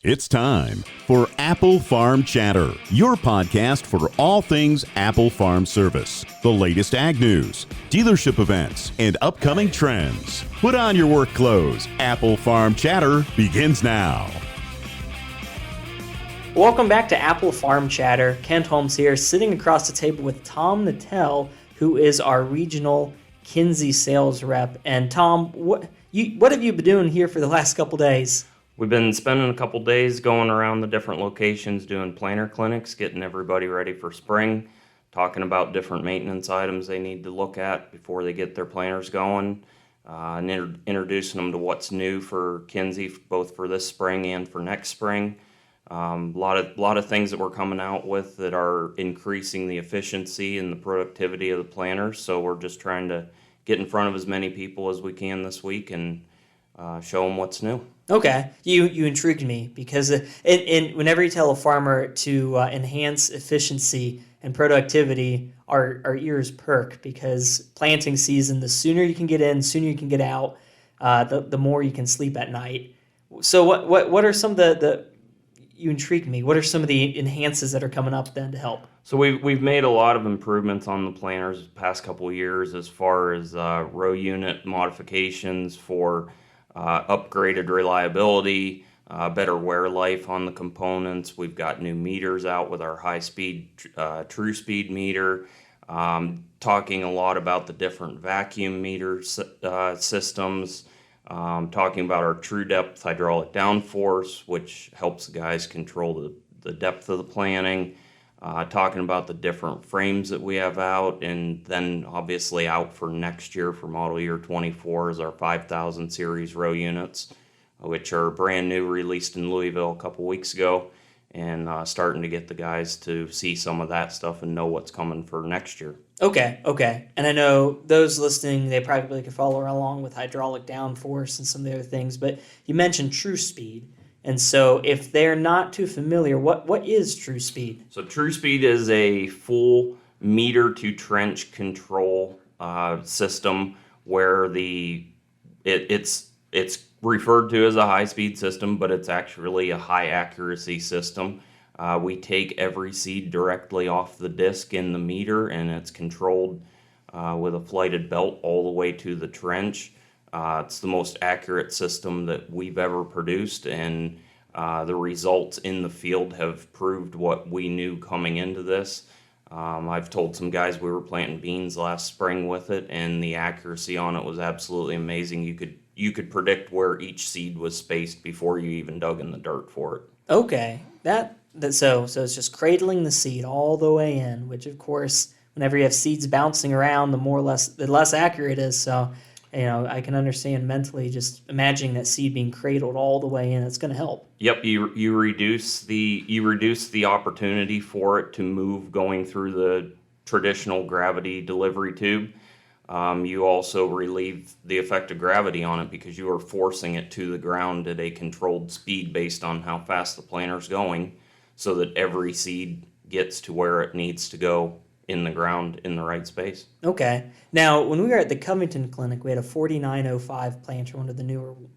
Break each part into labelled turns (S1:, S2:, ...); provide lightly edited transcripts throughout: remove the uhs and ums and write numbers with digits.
S1: It's time for Apple Farm Chatter, your podcast for all things Apple Farm Service, the latest ag news, dealership events, and upcoming trends. Put on your work clothes. Apple Farm Chatter begins now.
S2: Welcome back to Apple Farm Chatter. Kent Holmes here, sitting across the table with Tom Natale, who is our regional Kinze sales rep. And Tom, what have you been doing here for the last couple days?
S3: We've been spending a couple days going around the different locations doing planter clinics, getting everybody ready for spring, talking about different maintenance items they need to look at before they get their planters going, and introducing them to what's new for Kinze, both for this spring and for next spring. A lot of things that we're coming out with that are increasing the efficiency and the productivity of the planters. So we're just trying to get in front of as many people as we can this week and show them what's new.
S2: Okay, you intrigued me because whenever you tell a farmer to enhance efficiency and productivity, our ears perk because planting season, the sooner you can get in, sooner you can get out, the more you can sleep at night. So what are some of the you intrigued me. What are some of the enhances that are coming up then to help?
S3: So we've made a lot of improvements on the planters the past couple of years as far as row unit modifications for upgraded reliability, better wear life on the components. We've got new meters out with our high-speed true speed meter, talking a lot about the different vacuum meter systems, talking about our true depth hydraulic downforce, which helps guys control the depth of the planting, talking about the different frames that we have out, and then obviously out for next year for model year 24 is our 5000 series row units, which are brand new, released in Louisville a couple weeks ago, and starting to get the guys to see some of that stuff and know what's coming for next year.
S2: Okay. And I know those listening, they probably could follow along with hydraulic downforce and some of the other things, but you mentioned true speed. And so if they're not too familiar, what is true speed?
S3: So true speed is a full meter to trench control system where it's referred to as a high-speed system, but it's actually a high-accuracy system. We take every seed directly off the disc in the meter, and it's controlled with a flighted belt all the way to the trench. It's the most accurate system that we've ever produced, and the results in the field have proved what we knew coming into this. I've told some guys we were planting beans last spring with it, and the accuracy on it was absolutely amazing. You could predict where each seed was spaced before you even dug in the dirt for it.
S2: Okay, so it's just cradling the seed all the way in, which of course, whenever you have seeds bouncing around, the less accurate it is. So, I can understand mentally just imagining that seed being cradled all the way in. It's going to help.
S3: Yep, you reduce the opportunity for it to move going through the traditional gravity delivery tube. You also relieve the effect of gravity on it because you are forcing it to the ground at a controlled speed based on how fast the planter's going, so that every seed gets to where it needs to go in the ground in the right space.
S2: Okay. Now, when we were at the Covington Clinic, we had a 4905 planter, one of the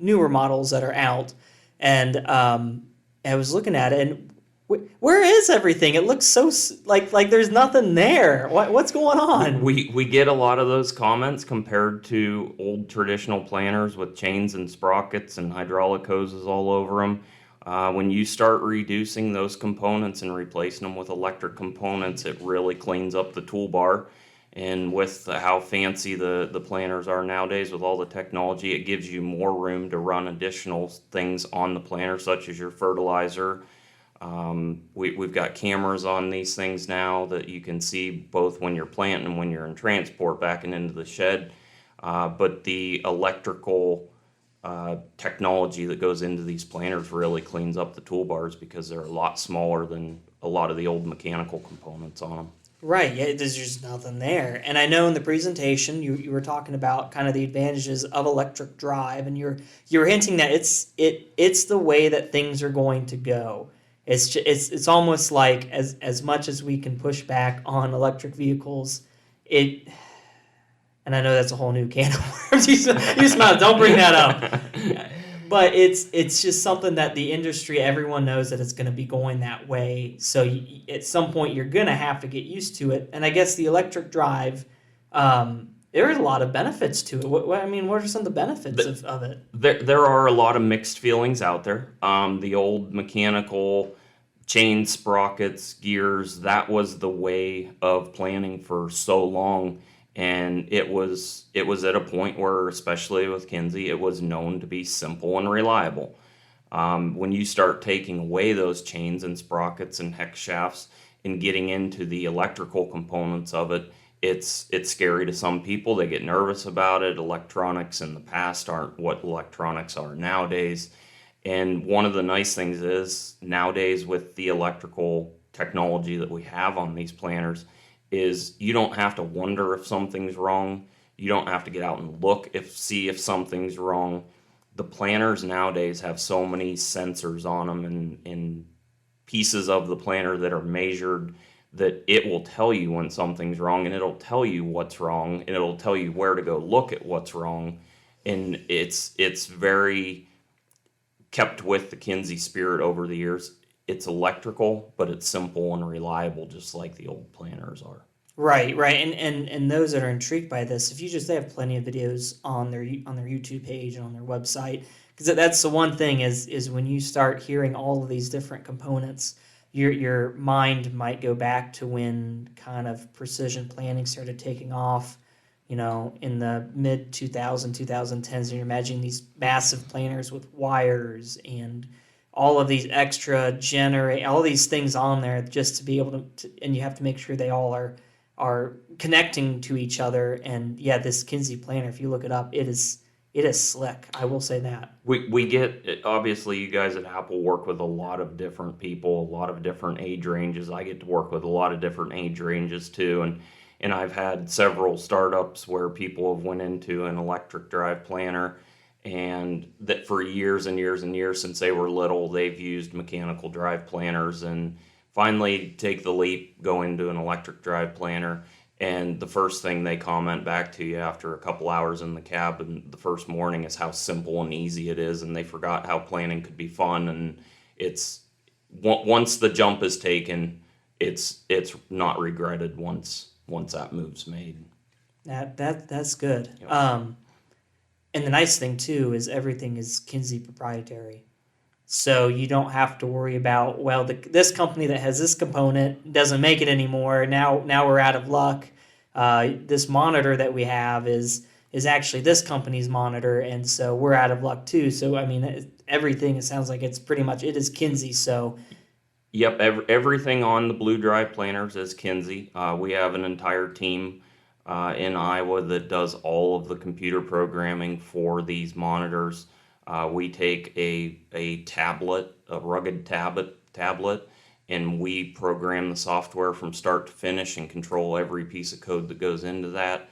S2: newer models that are out, and I was looking at it, and where is everything? It looks so like there's nothing there. What's going on?
S3: We get a lot of those comments compared to old traditional planters with chains and sprockets and hydraulic hoses all over them. When you start reducing those components and replacing them with electric components, it really cleans up the toolbar. And with how fancy the planters are nowadays with all the technology, it gives you more room to run additional things on the planter, such as your fertilizer. We've got cameras on these things now that you can see both when you're planting and when you're in transport back and into the shed. But the electrical technology that goes into these planters really cleans up the toolbars because they're a lot smaller than a lot of the old mechanical components on them.
S2: Right, yeah, there's just nothing there. And I know in the presentation you were talking about kind of the advantages of electric drive, and you're hinting that it's the way that things are going to go. It's almost like as much as we can push back on electric vehicles, and I know that's a whole new can of worms. You smile, don't bring that up. But it's just something that the industry, everyone knows that it's going to be going that way. So at some point, you're going to have to get used to it. And I guess the electric drive, there is a lot of benefits to it. What are some of the benefits of it?
S3: There are a lot of mixed feelings out there. The old mechanical chains, sprockets, gears, that was the way of planning for so long. And it was at a point where, especially with Kinze, it was known to be simple and reliable. When you start taking away those chains and sprockets and hex shafts and getting into the electrical components of it, it's scary to some people. They get nervous about it. Electronics in the past aren't what electronics are nowadays. And one of the nice things is nowadays with the electrical technology that we have on these planters is you don't have to wonder if something's wrong. You don't have to get out and see if something's wrong. The planters nowadays have so many sensors on them and pieces of the planter that are measured that it will tell you when something's wrong, and it'll tell you what's wrong, and it'll tell you where to go look at what's wrong. And it's very kept with the Kinze spirit over the years. It's electrical, but it's simple and reliable, just like the old planters are.
S2: Right. And those that are intrigued by this, they have plenty of videos on their YouTube page and on their website, because that's the one thing is when you start hearing all of these different components, your mind might go back to when kind of precision planning started taking off, in the mid 2010s, and you're imagining these massive planters with wires and all of these extra all these things on there just to be able to, and you have to make sure they all are connecting to each other. And yeah, this Kinze planter, if you look it up, it is slick. I will say that.
S3: We get, obviously you guys at Apple work with a lot of different people, a lot of different age ranges. I get to work with a lot of different age ranges too. And I've had several startups where people have went into an electric drive planter, and that for years and years and years since they were little, they've used mechanical drive planters, and finally take the leap, go into an electric drive planter. And the first thing they comment back to you after a couple hours in the cab and the first morning is how simple and easy it is, and they forgot how planning could be fun. And it's once the jump is taken, it's not regretted once that move's made.
S2: That's good.
S3: Yep.
S2: And the nice thing too is everything is Kinze proprietary. So you don't have to worry about, this company that has this component doesn't make it anymore. Now we're out of luck. This monitor that we have is actually this company's monitor, and so we're out of luck too. So everything, it sounds like it is Kinze. So
S3: yep, everything on the Blue Drive planters is Kinze. We have an entire team in Iowa that does all of the computer programming for these monitors. We take a tablet, a rugged tablet, and we program the software from start to finish and control every piece of code that goes into that.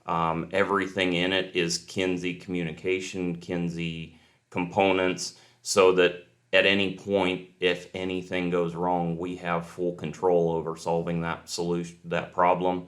S3: Everything in it is Kinze communication, Kinze components, so that at any point, if anything goes wrong, we have full control over solving that problem.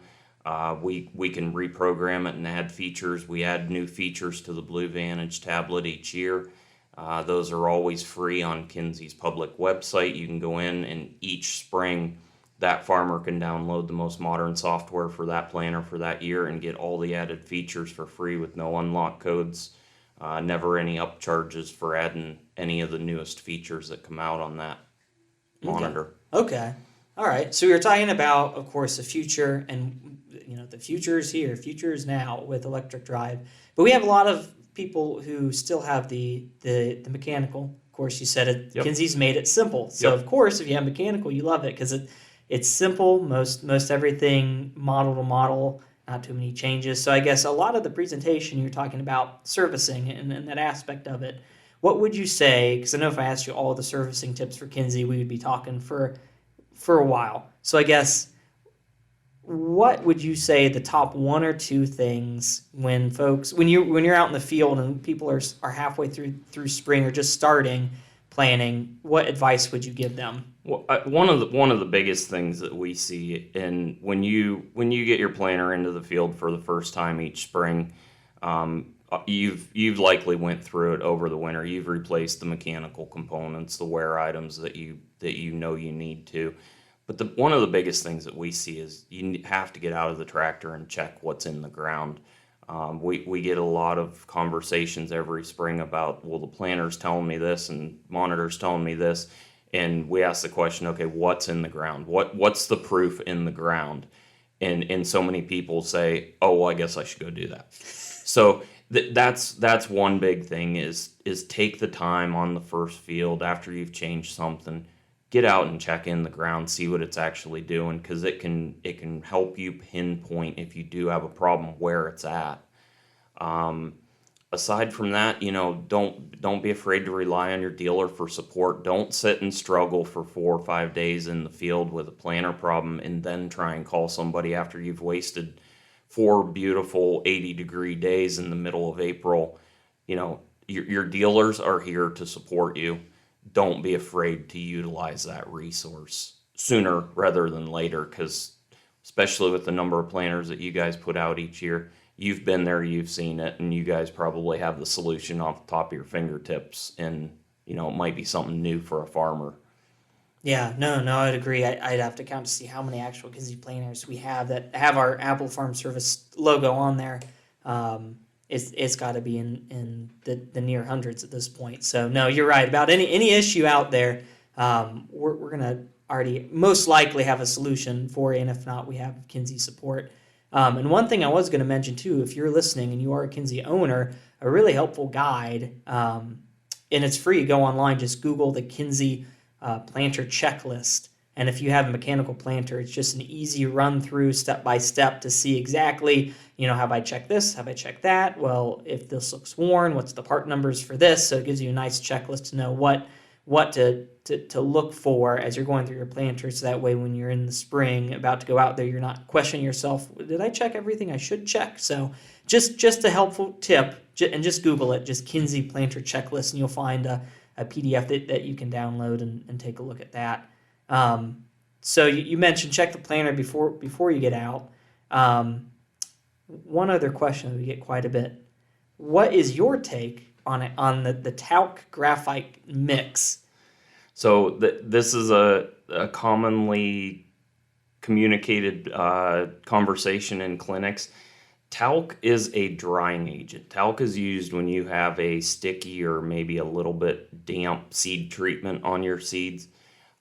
S3: We can reprogram it and add features. We add new features to the Blue Vantage tablet each year. Those are always free on Kinze's public website. You can go in, and each spring that farmer can download the most modern software for that planter for that year and get all the added features for free with no unlock codes, never any upcharges for adding any of the newest features that come out on that monitor.
S2: Okay. All right. So we were talking about, of course, the future, and the future is here, future is now with electric drive. But we have a lot of people who still have the mechanical. Of course, you said it. Yep. Kinze's made it simple. So of course, if you have mechanical, you love it because it's simple. Most everything model to model, not too many changes. So I guess a lot of the presentation you're talking about servicing and that aspect of it. What would you say? Because I know if I asked you all the servicing tips for Kinze, we would be talking for a while. So I guess, what would you say the top one or two things when you're out in the field and people are halfway through spring or just starting planning? What advice would you give them?
S3: Well, one of the biggest things that we see, and when you get your planter into the field for the first time each spring, you've likely went through it over the winter. You've replaced the mechanical components, the wear items that you know you need to. But one of the biggest things that we see is you have to get out of the tractor and check what's in the ground. We get a lot of conversations every spring about, well, the planter's telling me this and monitor's telling me this, and we ask the question, okay, what's in the ground? What's the proof in the ground? And so many people say, oh, well, I guess I should go do that. So that's one big thing is take the time on the first field after you've changed something. Get out and check in the ground, see what it's actually doing, because it can help you pinpoint if you do have a problem where it's at. Aside from that, don't be afraid to rely on your dealer for support. Don't sit and struggle for 4 or 5 days in the field with a planter problem and then try and call somebody after you've wasted 4 beautiful 80-degree days in the middle of April. Your dealers are here to support you. Don't be afraid to utilize that resource sooner rather than later, because especially with the number of planters that you guys put out each year, you've been there, you've seen it, and you guys probably have the solution off the top of your fingertips, and it might be something new for a farmer.
S2: Yeah, no, I'd agree. I'd have to count to see how many actual Kinze planters we have that have our Apple Farm Service logo on there. It's got to be in the near hundreds at this point. So no, you're right about any issue out there. We're gonna already most likely have a solution for it, and if not, we have Kinze support. And one thing I was going to mention too, if you're listening and you are a Kinze owner, a really helpful guide, and it's free. Go online, just Google the Kinze planter checklist. And if you have a mechanical planter, it's just an easy run through step by step to see exactly, have I checked this? Have I checked that? Well, if this looks worn, what's the part numbers for this? So it gives you a nice checklist to know what to look for as you're going through your planter. So that way when you're in the spring about to go out there, you're not questioning yourself, did I check everything I should check? So just a helpful tip, and just Google it, just Kinze planter checklist, and you'll find a PDF that you can download and take a look at that. So you mentioned check the planter before you get out. One other question that we get quite a bit. What is your take on the talc graphite mix?
S3: So this is a commonly communicated conversation in clinics. Talc is a drying agent. Talc is used when you have a sticky or maybe a little bit damp seed treatment on your seeds.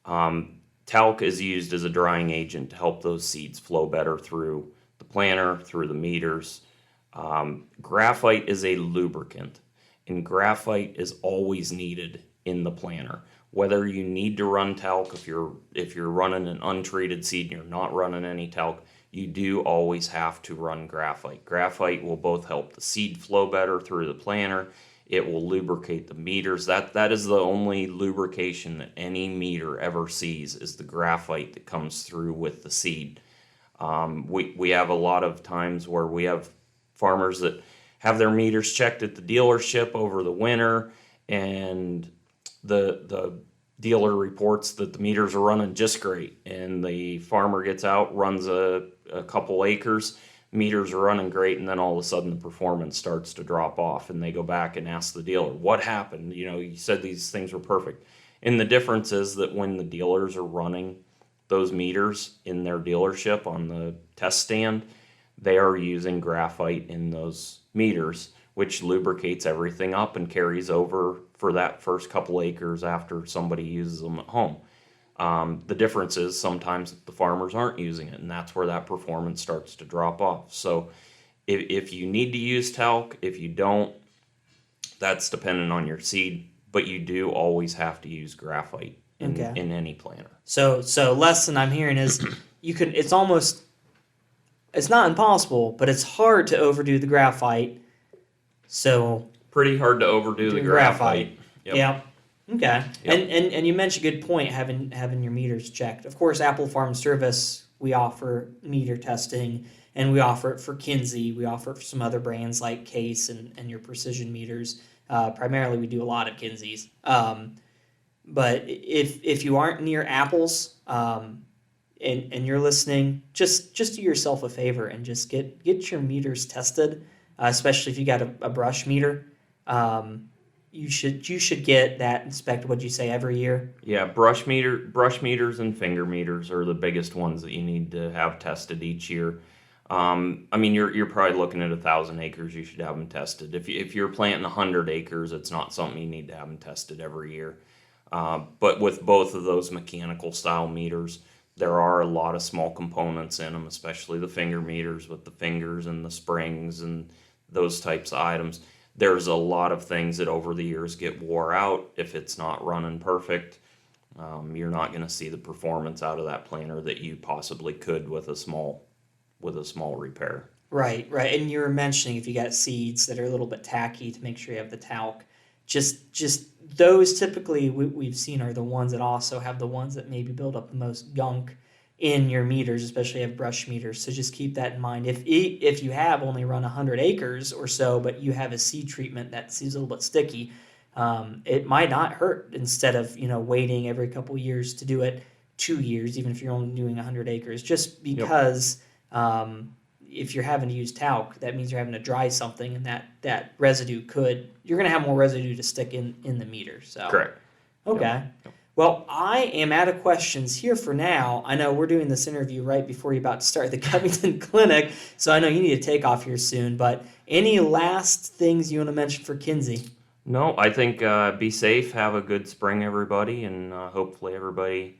S3: Talc is used as a drying agent to help those seeds flow better through the planter, through the meters. Graphite is a lubricant, and graphite is always needed in the planter. Whether you need to run talc, if you're running an untreated seed and you're not running any talc, you do always have to run graphite. Graphite will both help the seed flow better through the planter. It will lubricate the meters. That is the only lubrication that any meter ever sees, is the graphite that comes through with the seed. We have a lot of times where we have farmers that have their meters checked at the dealership over the winter, and the dealer reports that the meters are running just great, and the farmer gets out, runs a couple acres, meters are running great, and then all of a sudden the performance starts to drop off, and they go back and ask the dealer, what happened? You said these things were perfect. And the difference is that when the dealers are running those meters in their dealership on the test stand, they are using graphite in those meters, which lubricates everything up and carries over for that first couple acres after somebody uses them at home. The difference is sometimes the farmers aren't using it, and that's where that performance starts to drop off. So if you need to use talc, if you don't, that's dependent on your seed, but you do always have to use graphite in any planter.
S2: So lesson I'm hearing is it's not impossible, but it's hard to overdo the graphite. So
S3: pretty hard to overdo the graphite.
S2: Yep. Yeah. Okay. Yep. And you mentioned a good point, having your meters checked. Of course, Apple Farm Service, we offer meter testing, and we offer it for Kinze. We offer it for some other brands like Case and your precision meters. Primarily, we do a lot of Kinze's. But if you aren't near Apple's and you're listening, just do yourself a favor and just get your meters tested. especially if you got a brush meter. You should get that inspected. What'd you say, every year?
S3: Yeah, brush meters and finger meters are the biggest ones that you need to have tested each year. I mean, you're probably looking at 1,000 acres. You should have them tested. If you're planting 100 acres, it's not something you need to have them tested every year. But with both of those mechanical style meters, there are a lot of small components in them, especially the finger meters with the fingers and the springs and those types of items. There's a lot of things that over the years get wore out. If it's not running perfect, you're not going to see the performance out of that planter that you possibly could with a small repair.
S2: Right. And you were mentioning if you got seeds that are a little bit tacky, to make sure you have the talc. Just those typically we've seen are the ones that also have the ones that maybe build up the most gunk in your meters, especially if you have brush meters. So just keep that in mind. If you have only run 100 acres or so, but you have a seed treatment that seems a little bit sticky, it might not hurt, instead of waiting every couple years to do it 2 years, even if you're only doing 100 acres. Just because if you're having to use talc, that means you're having to dry something, and that residue you're going to have more residue to stick in the meter. So
S3: Correct.
S2: Okay. Yep. Well, I am out of questions here for now. I know we're doing this interview right before you're about to start the Covington Clinic, so I know you need to take off here soon. But any last things you want to mention for Kinze?
S3: No, I think be safe, have a good spring, everybody, and hopefully everybody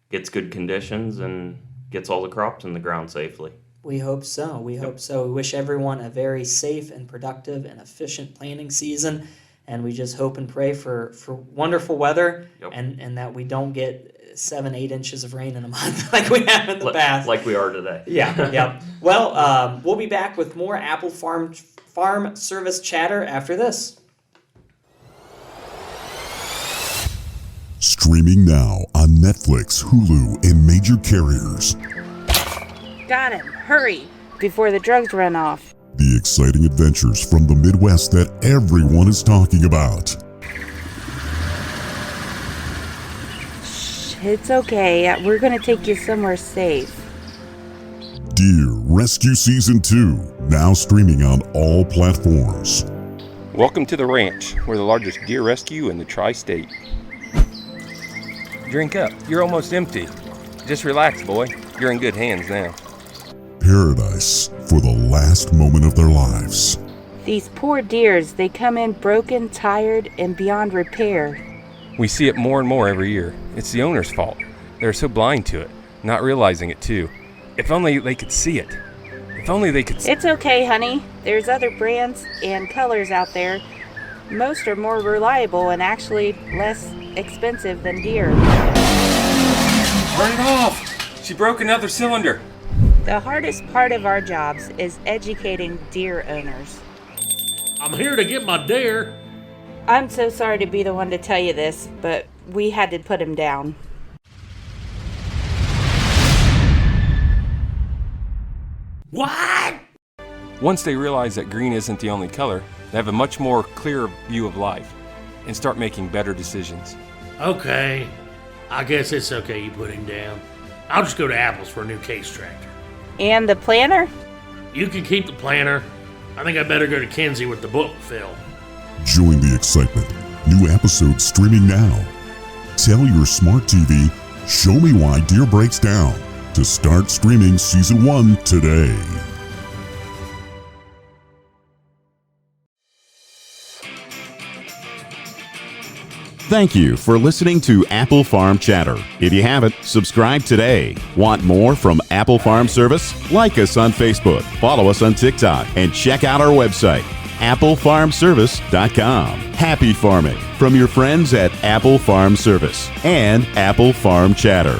S3: gets good conditions and gets all the crops in the ground safely.
S2: We hope so. We wish everyone a very safe and productive and efficient planting season. And we just hope and pray for wonderful weather, and that we don't get 7-8 inches of rain in a month like we have in the past.
S3: Like we are today.
S2: Yeah. Well, we'll be back with more Apple Farm Service chatter after this.
S4: Streaming now on Netflix, Hulu, and major carriers.
S5: Got him. Hurry, before the drugs run off.
S4: The exciting adventures from the Midwest that everyone is talking about.
S5: Shh, it's okay. We're going to take you somewhere safe.
S4: Deer Rescue Season 2, now streaming on all platforms.
S6: Welcome to the ranch. We're the largest deer rescue in the tri-state. Drink up. You're almost empty. Just relax, boy. You're in good hands now.
S4: Paradise for the last moment of their lives.
S5: These poor deers, they come in broken, tired, and beyond repair.
S6: We see it more and more every year. It's the owner's fault. They're so blind to it, not realizing it too. If only they could see it. If only they could
S5: It's okay, honey. There's other brands and colors out there. Most are more reliable and actually less expensive than deer.
S6: Turn it off! She broke another cylinder.
S5: The hardest part of our jobs is educating deer owners.
S7: I'm here to get my deer.
S5: I'm so sorry to be the one to tell you this, but we had to put him down.
S7: What?
S6: Once they realize that green isn't the only color, they have a much more clear view of life and start making better decisions.
S7: Okay, I guess it's okay you put him down. I'll just go to Apple's for a new case tractor.
S5: And the planter?
S7: You can keep the planter. I think I better go to Kinze with the book, Phil.
S4: Join the excitement. New episodes streaming now. Tell your smart TV, show me why deer breaks down, to start streaming Season 1 today.
S1: Thank you for listening to Apple Farm Chatter. If you haven't, subscribe today. Want more from Apple Farm Service? Like us on Facebook, follow us on TikTok, and check out our website, applefarmservice.com. Happy farming from your friends at Apple Farm Service and Apple Farm Chatter.